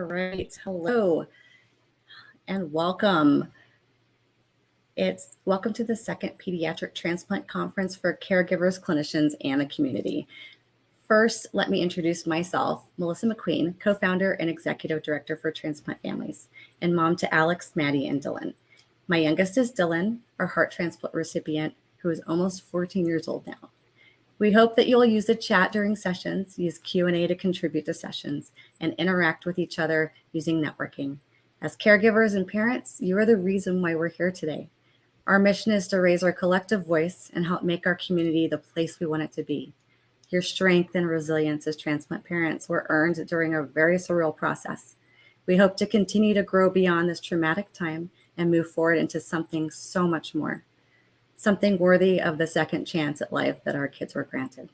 right. Hello and welcome. Welcome to the second Pediatric Transplant Conference for caregivers, clinicians, and the community. First, let me introduce myself, Melissa McQueen, co-founder and executive director for Transplant Families, and mom to Alex, Maddie, and Dylan. My youngest is Dylan, our heart transplant recipient, who is almost 14 years old now. We hope that you'll use the chat during sessions, use Q&A to contribute to sessions, and interact with each other using networking. As caregivers and parents, you are the reason why we're here today. Our mission is to raise our collective voice and help make our community the place we want it to be. Your strength and resilience as transplant parents were earned during a very surreal process. We hope to continue to grow beyond this traumatic time and move forward into something so much more. Something worthy of the second chance at life that our kids were granted.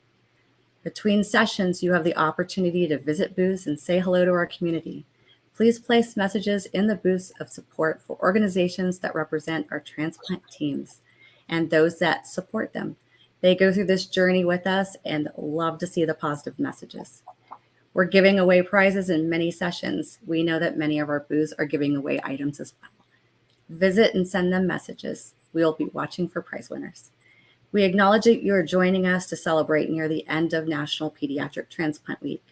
Between sessions, you have the opportunity to visit booths and say hello to our community. Please place messages in the booths of support for organizations that represent our transplant teams and those that support them. They go through this journey with us and love to see the positive messages. We're giving away prizes in many sessions. We know that many of our booths are giving away items as well. Visit and send them messages. We will be watching for prize winners. We acknowledge that you are joining us to celebrate near the end of National Pediatric Transplant Week.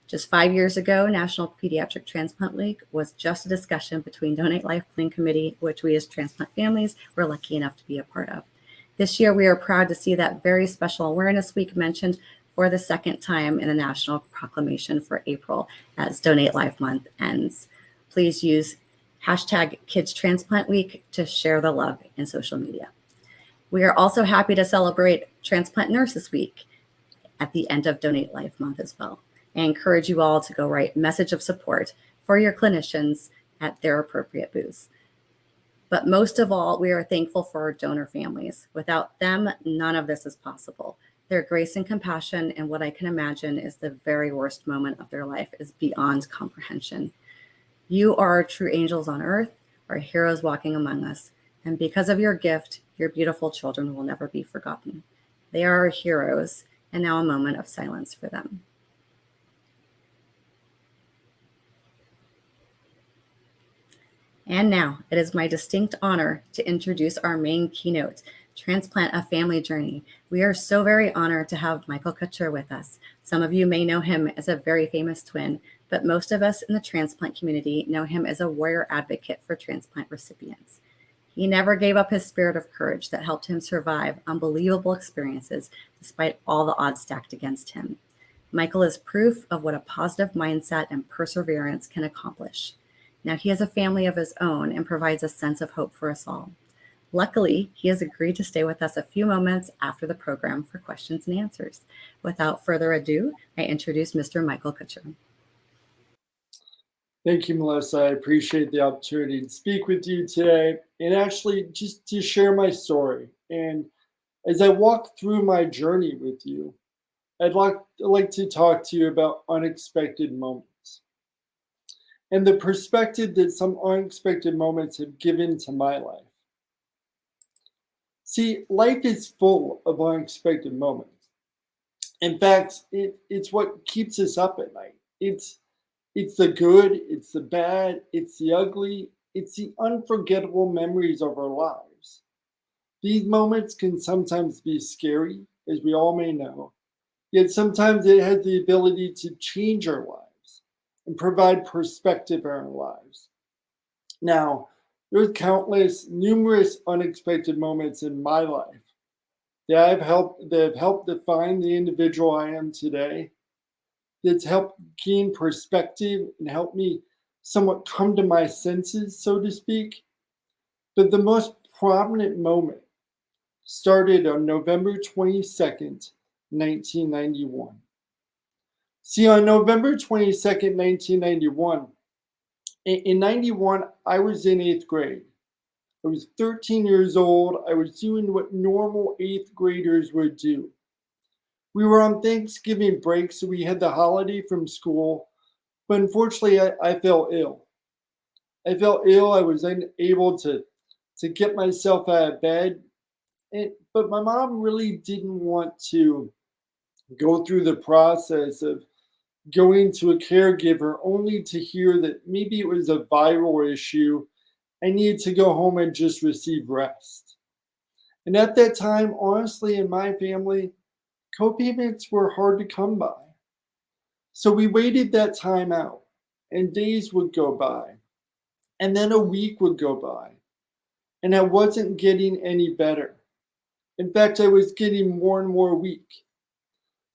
Just 5 years ago, National Pediatric Transplant Week was just a discussion between Donate Life Planning Committee, which we as transplant families were lucky enough to be a part of. This year, we are proud to see that very special Awareness Week mentioned for the second time in the National Proclamation for April as Donate Life Month ends. Please use #KidsTransplant to share the love in social media. We are also happy to celebrate Transplant Nurses Week at the end of Donate Life Month as well. I encourage you all to go write message of support for your clinicians at their appropriate booths. But most of all, we are thankful for our donor families. Without them, none of this is possible. Their grace and compassion and what I can imagine is the very worst moment of their life is beyond comprehension. You are our true angels on earth, our heroes walking among us. And because of your gift, your beautiful children will never be forgotten. They are our heroes, and now a moment of silence for them. And now, it is my distinct honor to introduce our main keynote, Transplant a Family Journey. We are so very honored to have Michael Kutcher with us. Some of you may know him as a very famous twin, but most of us in the transplant community know him as a warrior advocate for transplant recipients. He never gave up his spirit of courage that helped him survive unbelievable experiences despite all the odds stacked against him. Michael is proof of what a positive mindset and perseverance can accomplish. Now he has a family of his own and provides a sense of hope for us all. Luckily, he has agreed to stay with us a few moments after the program for questions and answers. Without further ado, I introduce Mr. Michael Kutcher. Thank you, Melissa. I appreciate the opportunity to speak with you today and actually just to share my story. And as I walk through my journey with you, I'd like to talk to you about unexpected moments and the perspective that some unexpected moments have given to my life. See, life is full of unexpected moments. In fact, it's what keeps us up at night. It's the good, it's the bad, it's the ugly, it's the unforgettable memories of our lives. These moments can sometimes be scary, as we all may know, yet sometimes it has the ability to change our lives and provide perspective in our lives. Now, there's numerous unexpected moments in my life that have helped define the individual I am today, that's helped gain perspective and helped me somewhat come to my senses, so to speak. But the most prominent moment started on November 22nd, 1991. See, on November 22nd, 1991, in 91, I was in 8th grade. I was 13 years old. I was doing what normal 8th graders would do. We were on Thanksgiving break, so we had the holiday from school, but unfortunately, I fell ill. I was unable to get myself out of bed, but my mom really didn't want to go through the process of going to a caregiver only to hear that maybe it was a viral issue. I needed to go home and just receive rest. And at that time, honestly, in my family, co-payments were hard to come by. So we waited that time out, and days would go by, and then a week would go by, and I wasn't getting any better. In fact, I was getting more and more weak.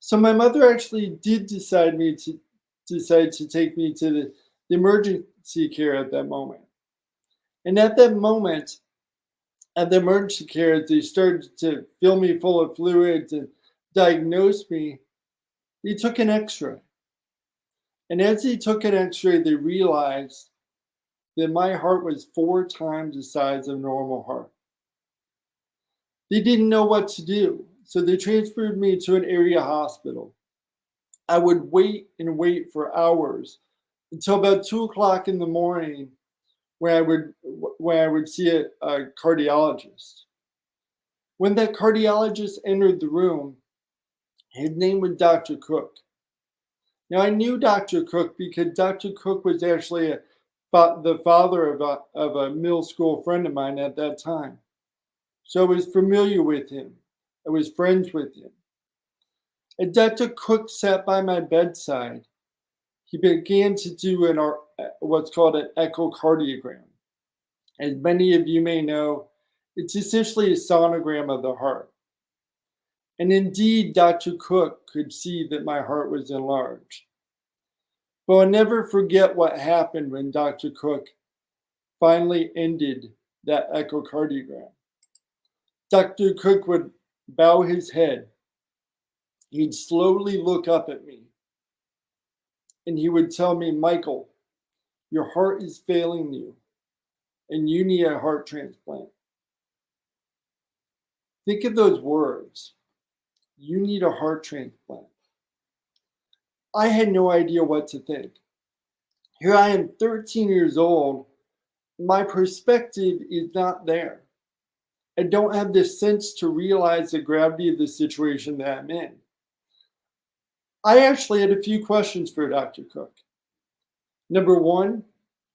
So my mother actually did decide to take me to the emergency care at that moment. And at that moment, at the emergency care, they started to fill me full of fluids and diagnose me. They took an x-ray. And as they took an x-ray, they realized that my heart was 4 times the size of a normal heart. They didn't know what to do, so they transferred me to an area hospital. I would wait and wait for hours until about 2 o'clock in the morning where I would see a cardiologist. When that cardiologist entered the room, his name was Dr. Cook. Now I knew Dr. Cook because Dr. Cook was actually the father of a middle school friend of mine at that time. So I was familiar with him. I was friends with him. And Dr. Cook sat by my bedside. He began to do what's called an echocardiogram. As many of you may know, it's essentially a sonogram of the heart. And indeed, Dr. Cook could see that my heart was enlarged. But I'll never forget what happened when Dr. Cook finally ended that echocardiogram. Dr. Cook would bow his head. He'd slowly look up at me. And he would tell me, Michael, your heart is failing you, and you need a heart transplant. Think of those words. You need a heart transplant. I had no idea what to think. Here I am, 13 years old. My perspective is not there. I don't have the sense to realize the gravity of the situation that I'm in. I actually had a few questions for Dr. Cook. Number one,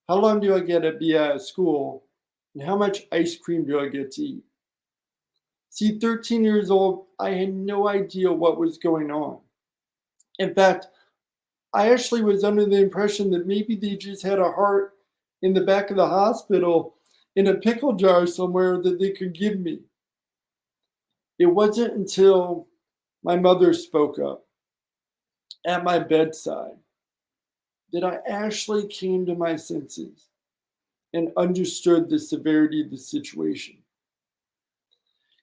how long do I get to be out of school? And how much ice cream do I get to eat? See, 13 years old, I had no idea what was going on. In fact, I actually was under the impression that maybe they just had a heart in the back of the hospital in a pickle jar somewhere that they could give me. It wasn't until my mother spoke up at my bedside that I actually came to my senses and understood the severity of the situation.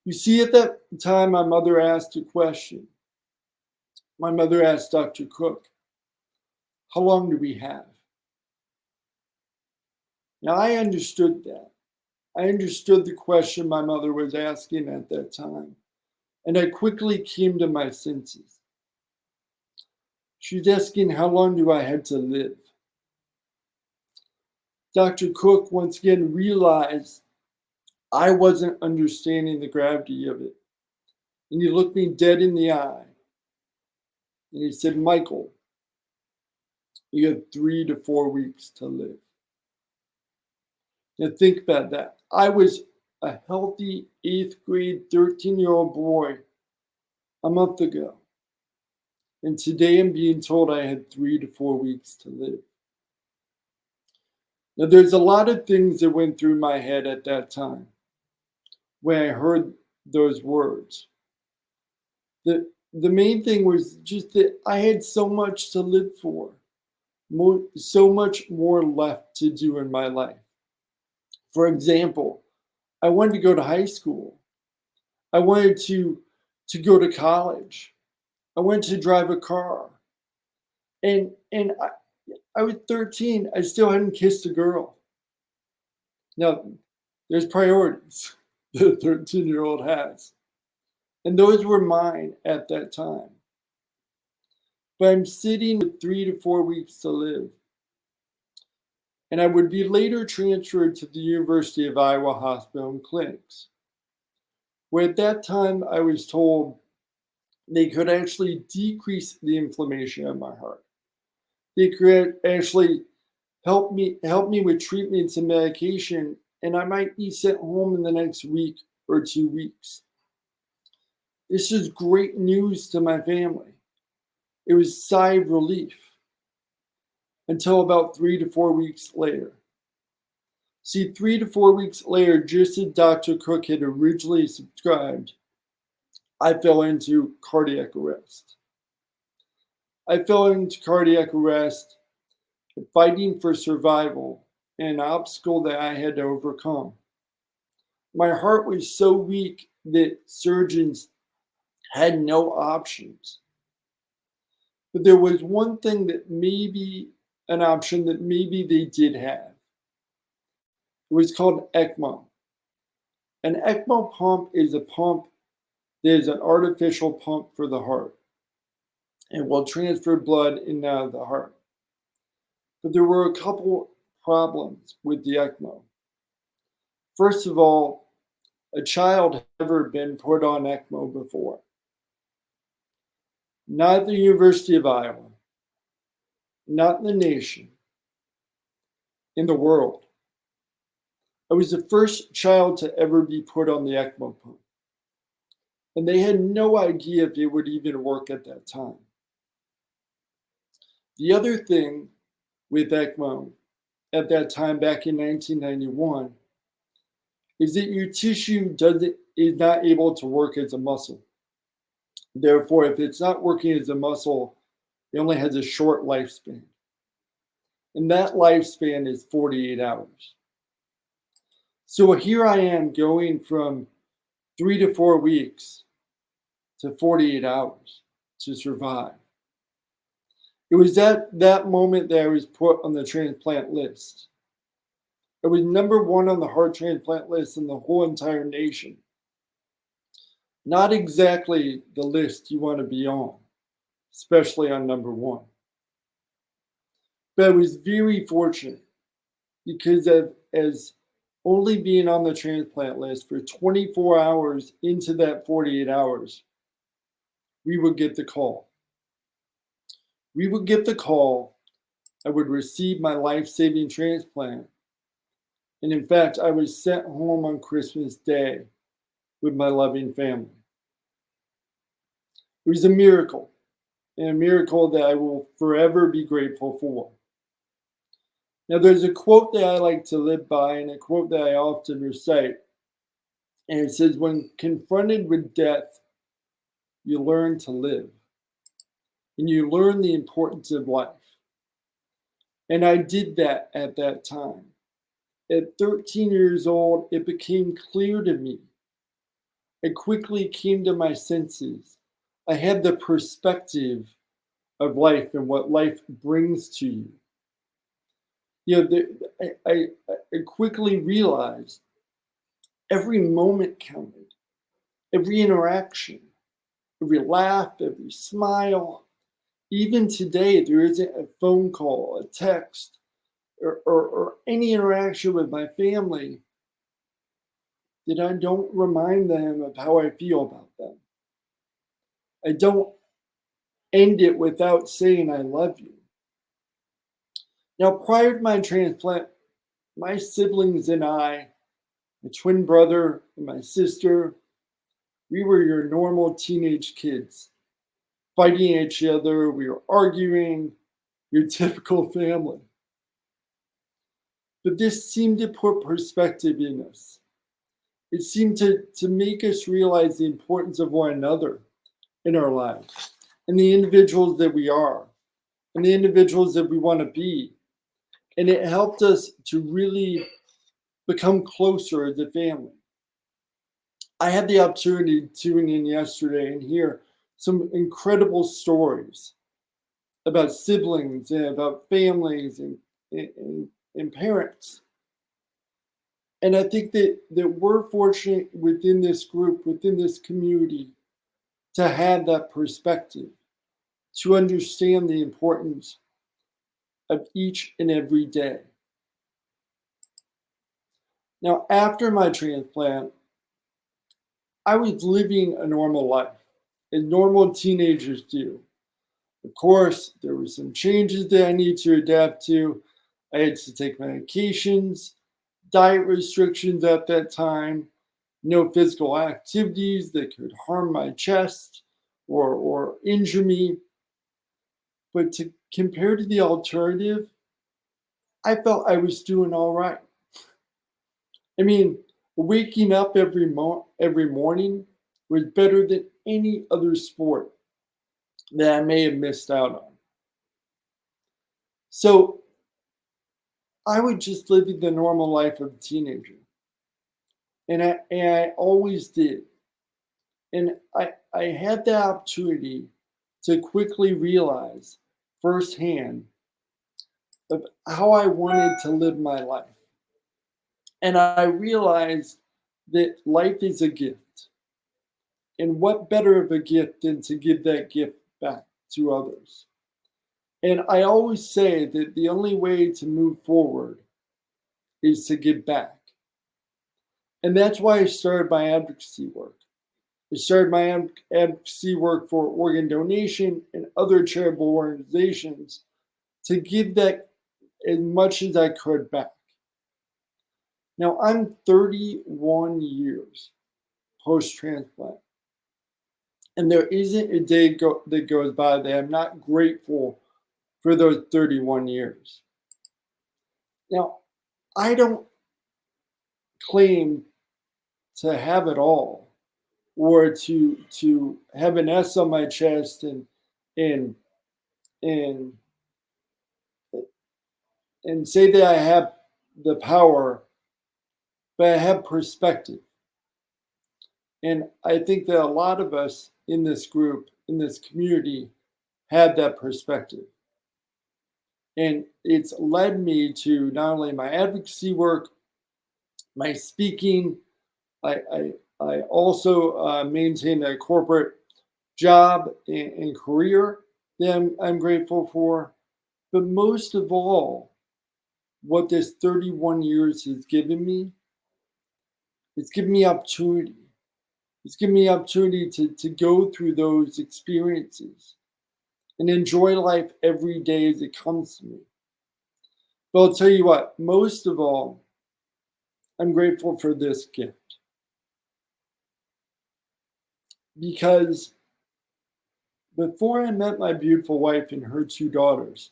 You see, at that time, my mother asked a question. My mother asked Dr. Cook, how long do we have? Now, I understood that. I understood the question my mother was asking at that time, and I quickly came to my senses. She's asking, how long do I have to live? Dr. Cook once again realized I wasn't understanding the gravity of it. And he looked me dead in the eye. And he said, Michael, you have 3 to 4 weeks to live. Now think about that. I was a healthy 8th grade, 13-year-old boy a month ago. And today I'm being told I had 3 to 4 weeks to live. Now there's a lot of things that went through my head at that time when I heard those words. The main thing was just that I had so much to live for, so much more left to do in my life. For example, I wanted to go to high school. I wanted to go to college. I wanted to drive a car. And I was 13. I still hadn't kissed a girl. Now, there's priorities that a 13-year-old has. And those were mine at that time. But I'm sitting with 3 to 4 weeks to live. And I would be later transferred to the University of Iowa Hospital and Clinics, where at that time I was told they could actually decrease the inflammation of my heart. They could actually help me with treatments and medication, and I might be sent home in the next week or 2 weeks. This is great news to my family. It was sigh of relief until about 3 to 4 weeks later. See, 3 to 4 weeks later, just as Dr. Cook had originally subscribed, I fell into cardiac arrest. I fell into cardiac arrest, fighting for survival, an obstacle that I had to overcome. My heart was so weak that surgeons had no options. But there was one thing that maybe an option that maybe they did have. It was called ECMO. An ECMO pump is a pump that is an artificial pump for the heart and will transfer blood in and out of the heart. But there were a couple problems with the ECMO. First of all, a child had never been put on ECMO before. Not at the University of Iowa, not in the nation, in the world. I was the first child to ever be put on the ECMO pump. And they had no idea if it would even work at that time. The other thing with ECMO at that time, back in 1991, is that your tissue is not able to work as a muscle. Therefore, if it's not working as a muscle, it only has a short lifespan. And that lifespan is 48 hours. So here I am going from 3 to 4 weeks to 48 hours to survive. It was that moment that I was put on the transplant list. I was number one on the heart transplant list in the whole entire nation. Not exactly the list you want to be on, especially on number one. But I was very fortunate because as only being on the transplant list for 24 hours into that 48 hours, we would get the call. We would get the call. I would receive my life-saving transplant. And in fact, I was sent home on Christmas Day with my loving family. It was a miracle, and a miracle that I will forever be grateful for. Now, there's a quote that I like to live by, and a quote that I often recite. And it says, "When confronted with death, you learn to live, and you learn the importance of life." And I did that at that time. At 13 years old, it became clear to me. I quickly came to my senses. I had the perspective of life and what life brings to you. I quickly realized every moment counted, every interaction, every laugh, every smile. Even today, there isn't a phone call, a text, or any interaction with my family that I don't remind them of how I feel about them. I don't end it without saying I love you. Now, prior to my transplant, my siblings and I, my twin brother and my sister, we were your normal teenage kids, fighting each other. We were arguing, your typical family. But this seemed to put perspective in us. It seemed to make us realize the importance of one another in our lives and the individuals that we are and the individuals that we want to be. And it helped us to really become closer as a family. I had the opportunity to tune in yesterday and hear some incredible stories about siblings and about families and parents. And I think that we're fortunate within this group, within this community, to have that perspective, to understand the importance of each and every day. Now, after my transplant, I was living a normal life, as normal teenagers do. Of course, there were some changes that I need to adapt to. I had to take medications, diet restrictions at that time, no physical activities that could harm my chest or injure me. But to compare to the alternative, I felt I was doing all right. I mean, waking up every morning was better than any other sport that I may have missed out on. So I was just living the normal life of a teenager. And I always did. And I had the opportunity to quickly realize firsthand of how I wanted to live my life. And I realized that life is a gift. And what better of a gift than to give that gift back to others? And I always say that the only way to move forward is to give back. And that's why I started my advocacy work. I started my advocacy work for organ donation and other charitable organizations to give that as much as I could back. Now, I'm 31 years post transplant, and there isn't a day that goes by that I'm not grateful for those 31 years. Now, I don't claim to have it all or to have an S on my chest and and and say that I have the power, but I have perspective. And I think that a lot of us in this group, in this community, have that perspective. And it's led me to not only my advocacy work, my speaking. I also maintain a corporate job and career that I'm grateful for. But most of all, what this 31 years has given me, it's given me opportunity. It's given me opportunity to go through those experiences and enjoy life every day as it comes to me. But I'll tell you what, most of all, I'm grateful for this gift because before I met my beautiful wife and her two daughters,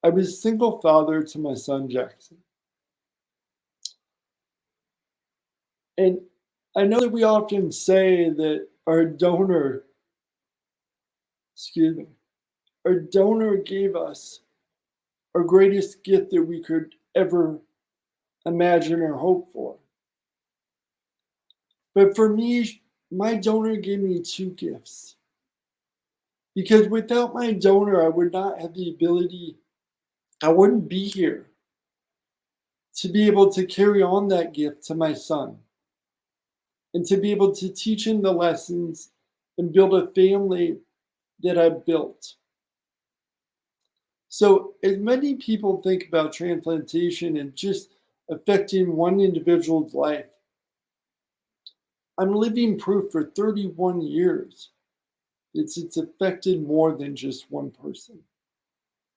I was a single father to my son Jackson. And I know that we often say that our donor gave us our greatest gift that we could ever imagine or hope for. But for me, my donor gave me two gifts. Because without my donor, I would not have the ability, I wouldn't be here to be able to carry on that gift to my son and to be able to teach him the lessons and build a family that I built. So, as many people think about transplantation and just affecting one individual's life, I'm living proof for 31 years. It's affected more than just one person.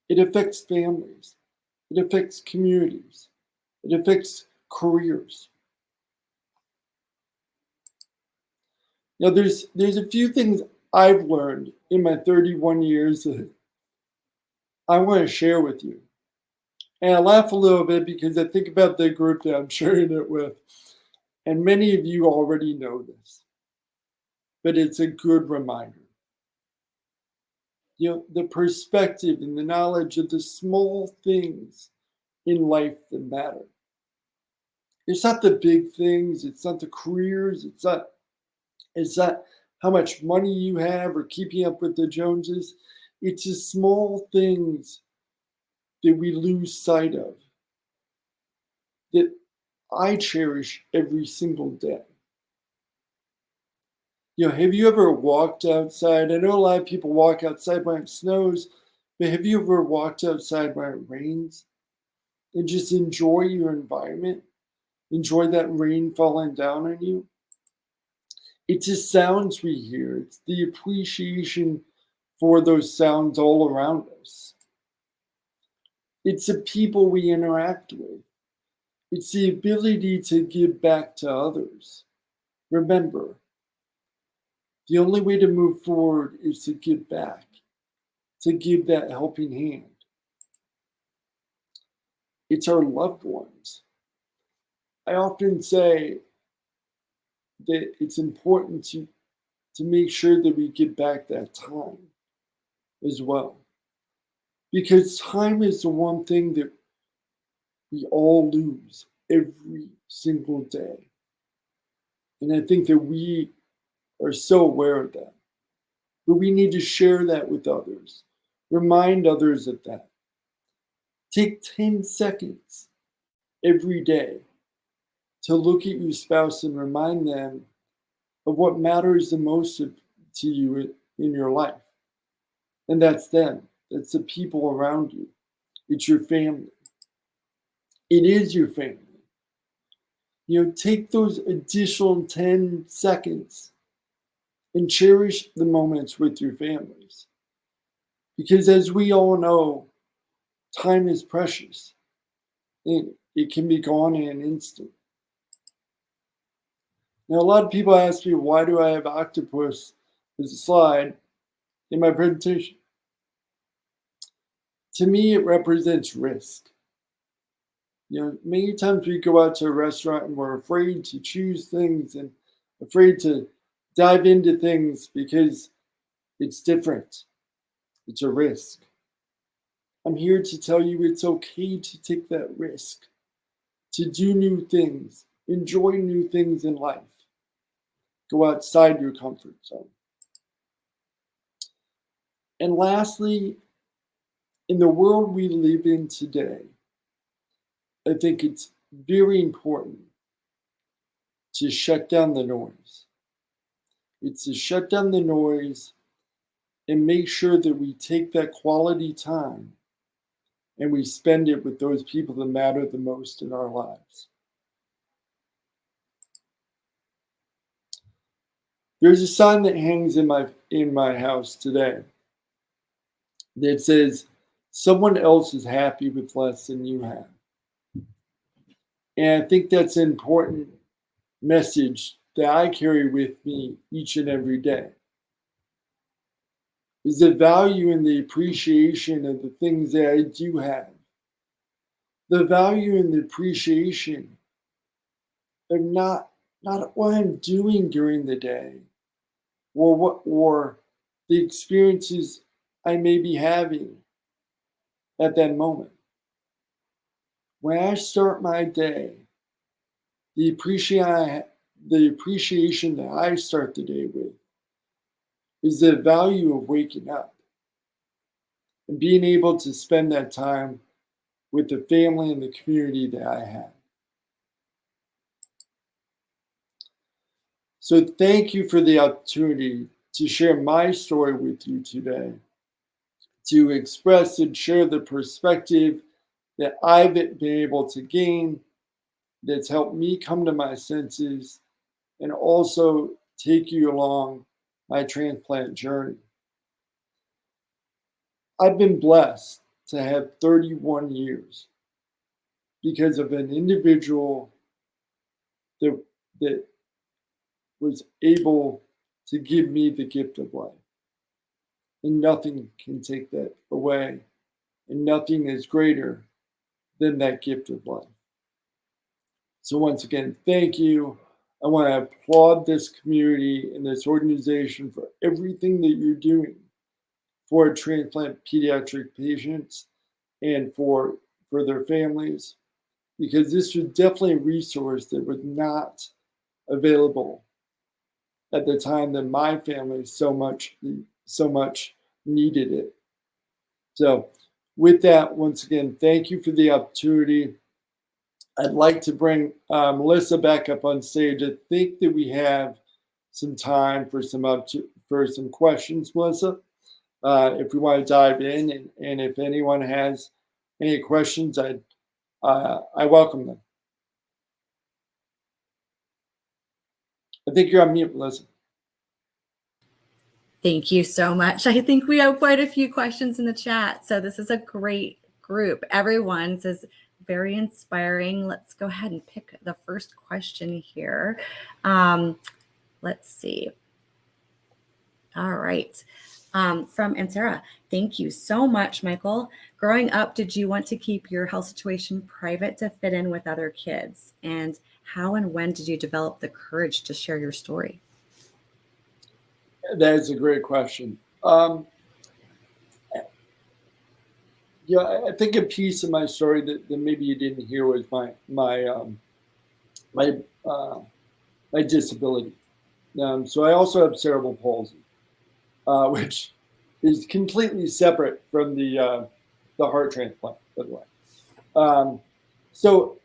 It affects families. It affects communities. It affects careers. Now, there's a few things I've learned in my 31 years that I want to share with you. And I laugh a little bit because I think about the group that I'm sharing it with. And many of you already know this, but it's a good reminder. The perspective and the knowledge of the small things in life that matter. It's not the big things, it's not the careers, it's not how much money you have or keeping up with the Joneses. It's the small things that we lose sight of that I cherish every single day. Have you ever walked outside? I know a lot of people walk outside when it snows, but have you ever walked outside when it rains and just enjoy your environment? Enjoy that rain falling down on you? It's the sounds we hear. It's the appreciation for those sounds all around us. It's the people we interact with. It's the ability to give back to others. Remember, the only way to move forward is to give back, to give that helping hand. It's our loved ones. I often say that it's important to make sure that we give back that time as well. Because time is the one thing that we all lose every single day. And I think that we are so aware of that. But we need to share that with others, remind others of that. Take 10 seconds every day to look at your spouse and remind them of what matters the most to you in your life. And that's them. That's the people around you. It's your family. It is your family. Take those additional 10 seconds and cherish the moments with your families. Because as we all know, time is precious. And it can be gone in an instant. Now, a lot of people ask me, why do I have octopus as a slide in my presentation? To me, it represents risk. Many times we go out to a restaurant and we're afraid to choose things and afraid to dive into things because it's different. It's a risk. I'm here to tell you it's okay to take that risk, to do new things, enjoy new things in life. Go outside your comfort zone. And lastly, in the world we live in today, I think it's very important to shut down the noise. It's to shut down the noise and make sure that we take that quality time and we spend it with those people that matter the most in our lives. There's a sign that hangs in my house today that says, someone else is happy with less than you have. And I think that's an important message that I carry with me each and every day. Is the value and the appreciation of the things that I do have. The value and the appreciation of not what I'm doing during the day or the experiences I may be having at that moment. When I start my day, the appreciation that I start the day with is the value of waking up and being able to spend that time with the family and the community that I have. So thank you for the opportunity to share my story with you today, to express and share the perspective that I've been able to gain that's helped me come to my senses and also take you along my transplant journey. I've been blessed to have 31 years because of an individual that was able to give me the gift of life. And nothing can take that away. And nothing is greater than that gift of life. So once again, thank you. I want to applaud this community and this organization for everything that you're doing for transplant pediatric patients and for their families, because this was definitely a resource that was not available at the time that my family so much needed it. So with that, once again, thank you for the opportunity. I'd like to bring Melissa back up on stage. I think that we have some time for some questions, Melissa. If we want to dive in, and if anyone has any questions, I welcome them. I think you're on mute, Melissa. Thank you so much. I think we have quite a few questions in the chat. So this is a great group. Everyone says very inspiring. Let's go ahead and pick the first question here. Let's see. All right. From Ansara, thank you so much, Michael. Growing up, did you want to keep your health situation private to fit in with other kids? And how and when did you develop the courage to share your story? That is a great question. I think a piece of my story that maybe you didn't hear was my disability. So I also have cerebral palsy, which is completely separate from the heart transplant, by the way. So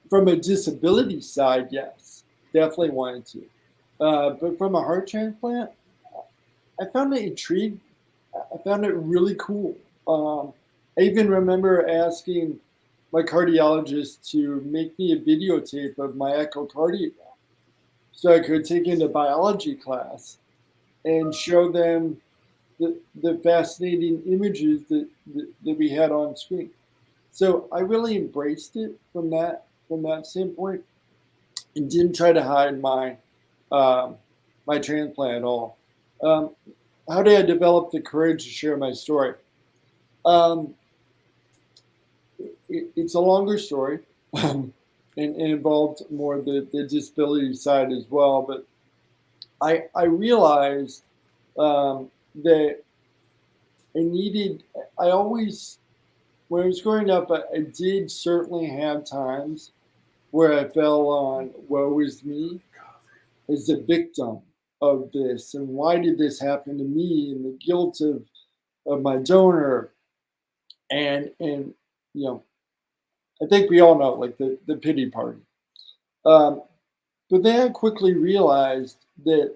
from a disability side, yes, definitely wanted to. But from a heart transplant, I found it intriguing. I found it really cool. I even remember asking my cardiologist to make me a videotape of my echocardiogram so I could take into biology class and show them the fascinating images that we had on screen. So I really embraced it from that standpoint, and didn't try to hide my my transplant at all. How did I develop the courage to share my story? Um, it's a longer story, and involved more the disability side as well. But I realized that I always, when I was growing up, I did certainly have times where I fell on woe is me as the victim of this, and why did this happen to me, and the guilt of my donor, and you know, I think we all know, like, the pity party. Um, but then I quickly realized that,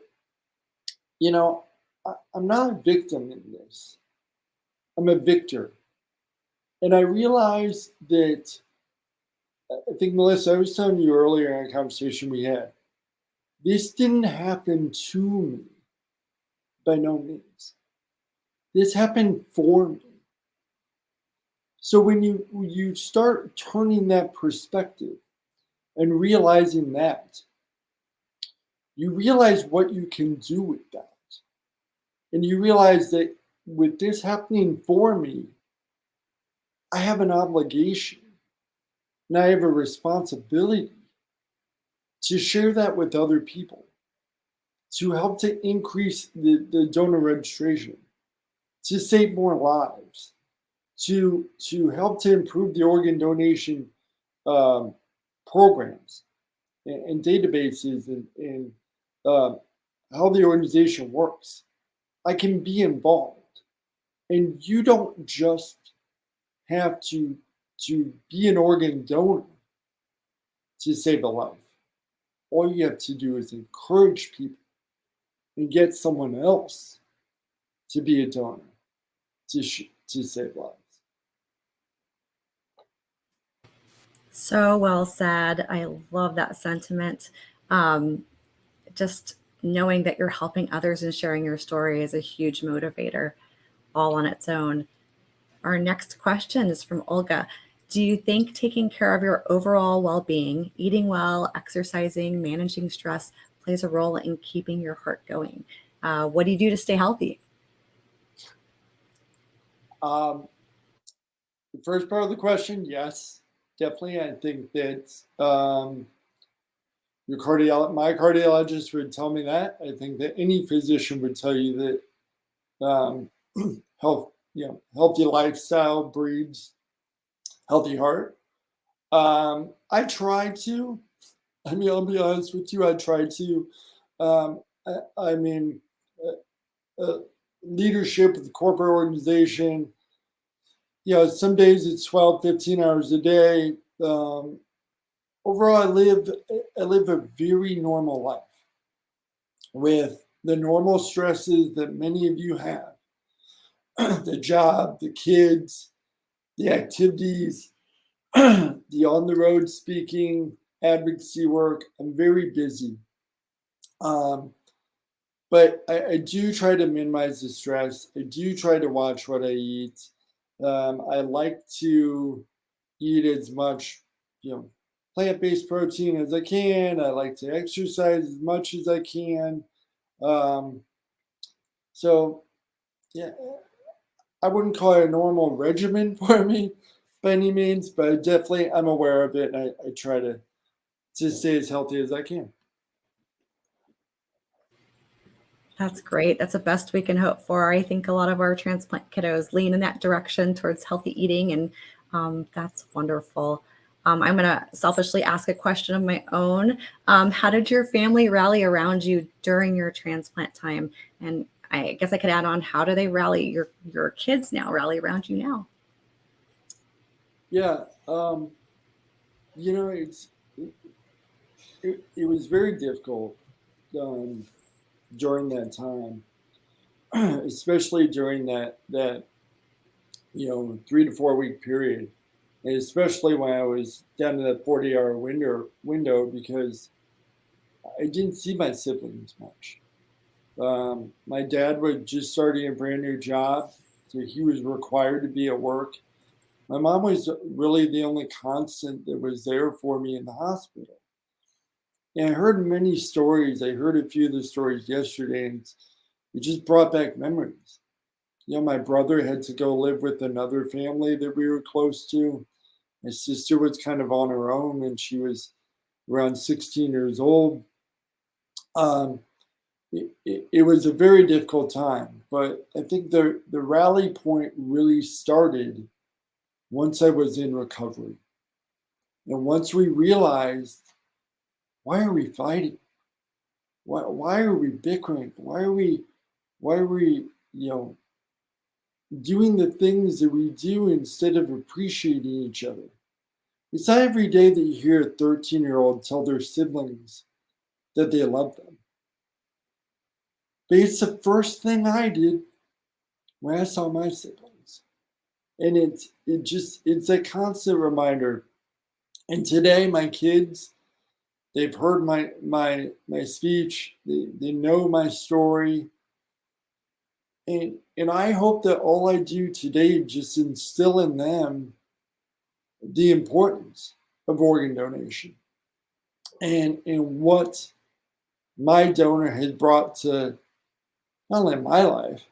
I'm not a victim in this. I'm a victor. And I realized that, I think, Melissa, I was telling you earlier in a conversation we had, this didn't happen to me, by no means. This happened for me. So when you start turning that perspective and realizing that, you realize what you can do with that. And you realize that with this happening for me, I have an obligation and I have a responsibility to share that with other people, to help to increase the donor registration, to save more lives, to help to improve the organ donation programs and databases, and how the organization works. I can be involved, and you don't just have to be an organ donor to save a life. All you have to do is encourage people and get someone else to be a donor to save lives. So well said. I love that sentiment. Just knowing that you're helping others and sharing your story is a huge motivator all on its own. Our next question is from Olga. Do you think taking care of your overall well-being, eating well, exercising, managing stress plays a role in keeping your heart going? What do you do to stay healthy? The first part of the question, yes, definitely. I think that my cardiologist would tell me that. I think that any physician would tell you that healthy lifestyle breeds healthy heart. I try to. I mean, I'll be honest with you. I try to. I mean, leadership of the corporate organization. Some days it's 12, 15 hours a day. Overall, I live a very normal life with the normal stresses that many of you have. The job, the kids, the activities, the on-the-road speaking, advocacy work. I'm very busy. But I do try to minimize the stress. I do try to watch what I eat. I like to eat as much, you know, plant-based protein as I can. I like to exercise as much as I can. Um, so yeah, I wouldn't call it a normal regimen for me by any means, but definitely I'm aware of it, and I try to stay as healthy as I can. That's great. That's the best we can hope for. I think a lot of our transplant kiddos lean in that direction towards healthy eating, and that's wonderful. I'm going to selfishly ask a question of my own. How did your family rally around you during your transplant time? And I guess I could add on, how do they rally your kids now, rally around you now? Yeah, you know, it was very difficult um, during that time, especially during that 3 to 4 week period, and especially when I was down to that 40-hour window because I didn't see my siblings much. My dad was just starting a brand new job, so he was required to be at work. My mom was really the only constant that was there for me in the hospital. And I heard many stories. I heard a few of the stories yesterday, and it just brought back memories. My brother had to go live with another family that we were close to. My sister was kind of on her own when she was around 16 years old. Um, it was a very difficult time, but I think the rally point really started once I was in recovery. And once we realized, why are we fighting? Why are we bickering? Why are we, you know, doing the things that we do instead of appreciating each other? It's not every day that you hear a 13-year-old tell their siblings that they love them. But it's the first thing I did when I saw my siblings. And it's a constant reminder. And today my kids, they've heard my speech, they know my story. And I hope that all I do today just instill in them the importance of organ donation and what my donor has brought to not only my life,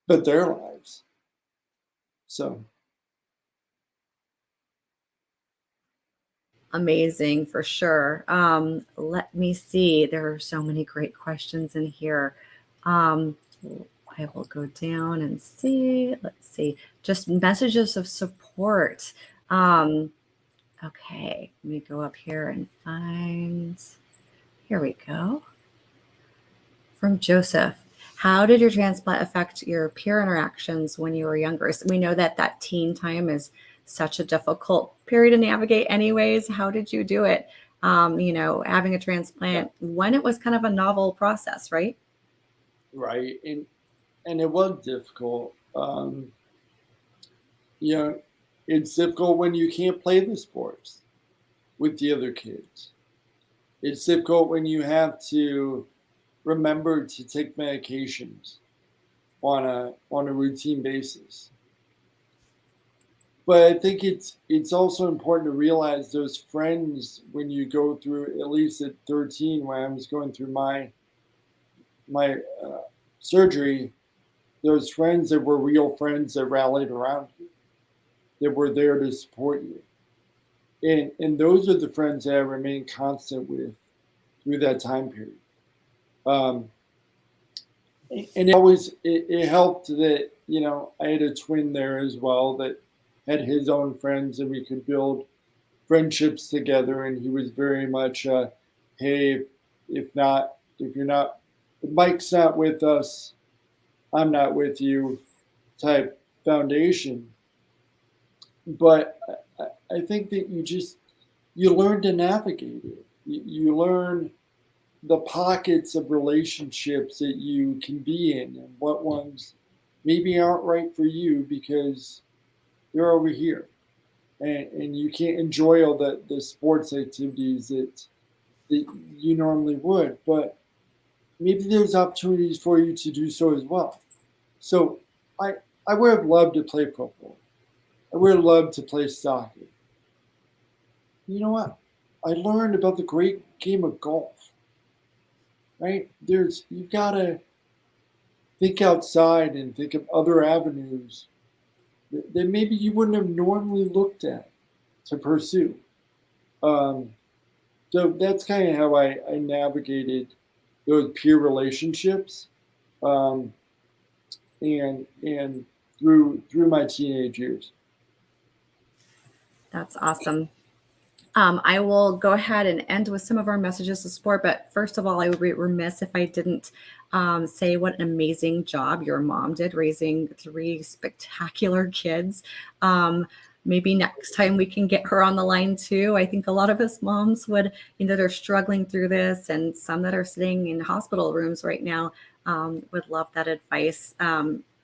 but their lives. So, Amazing for sure. Let me see. There are so many great questions in here. Um, I will go down and see. Let's see. Just messages of support. Um, okay, let me go up here and find. Here we go. From Joseph. How did your transplant affect your peer interactions when you were younger? So we know that that teen time is such a difficult period to navigate anyways. How did you do it? Having a yeah, transplant when it was kind of a novel process, right? right. And it was difficult. You know, it's difficult when you can't play the sports with the other kids. It's difficult when you have to remember to take medications on a routine basis. But I think it's also important to realize those friends when you go through, at least at 13 when I was going through my surgery, those friends that were real friends that rallied around you, that were there to support you. And those are the friends that I remain constant with through that time period. Um, and it helped that I had a twin there as well that had his own friends and we could build friendships together. And he was very much hey, if you're not, if Mike's not with us, I'm not with you type foundation. But I think that you learn to navigate it. You learn the pockets of relationships that you can be in and what ones maybe aren't right for you because they're over here and you can't enjoy all the sports activities that you normally would. But maybe there's opportunities for you to do so as well. So I would have loved to play football. I would have loved to play soccer. You know what? I learned about the great game of golf, right? You've got to think outside and think of other avenues that maybe you wouldn't have normally looked at to pursue. Um, so that's kind of how I navigated those peer relationships, um, and through my teenage years. That's awesome. I will go ahead and end with some of our messages of support. But first of all, I would be remiss if I didn't say what an amazing job your mom did raising 3 spectacular kids. Maybe next time we can get her on the line too. I think a lot of us moms would, that are struggling through this, and some that are sitting in hospital rooms right now would love that advice.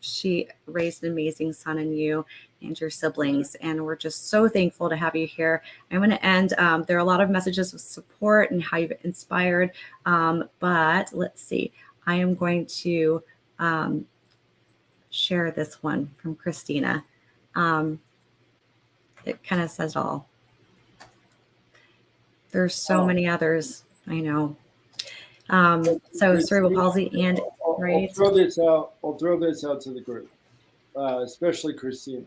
She raised an amazing son in you and your siblings, and we're just so thankful to have you here. I'm going to end. There are a lot of messages of support and how you've inspired, but let's see. I am going to share this one from Christina. It kind of says it all. There's so many others, I know. So cerebral palsy and right. I'll throw this out. I'll throw this out to the group, especially Christina.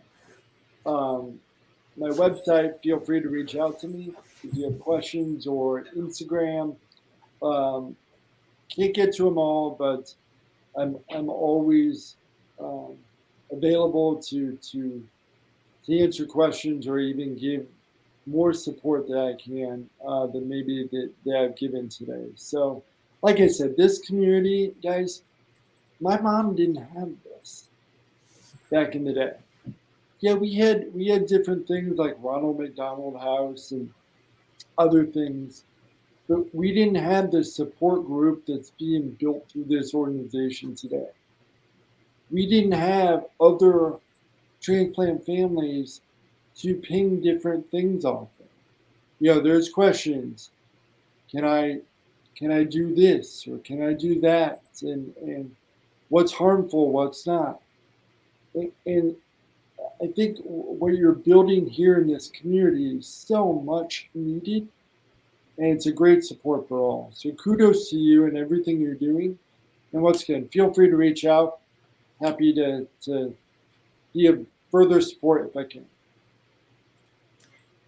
My website. Feel free to reach out to me if you have questions, or Instagram. Can't get to them all, but I'm always available to answer questions, or even give more support that I can than maybe that I've given today. So, like I said, this community, guys, my mom didn't have this back in the day. Yeah, we had different things like Ronald McDonald House and other things, but we didn't have the support group that's being built through this organization today. We didn't have other transplant families to ping different things off of. There's questions. Can I do this, or can I do that? And what's harmful, what's not? And I think what you're building here in this community is so much needed, and it's a great support for all. So kudos to you and everything you're doing. And once again, feel free to reach out. Happy to be of further support if I can.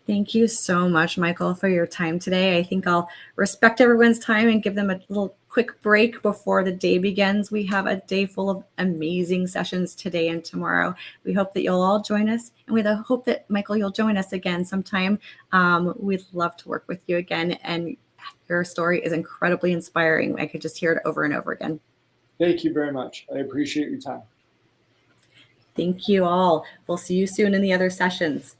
Thank you so much, Michael, for your time today. I think I'll respect everyone's time and give them a little quick break before the day begins. We have a day full of amazing sessions today and tomorrow. We hope that you'll all join us, and we hope that, Michael, you'll join us again sometime. We'd love to work with you again, and your story is incredibly inspiring. I could just hear it over and over again. Thank you very much. I appreciate your time. Thank you all. We'll see you soon in the other sessions.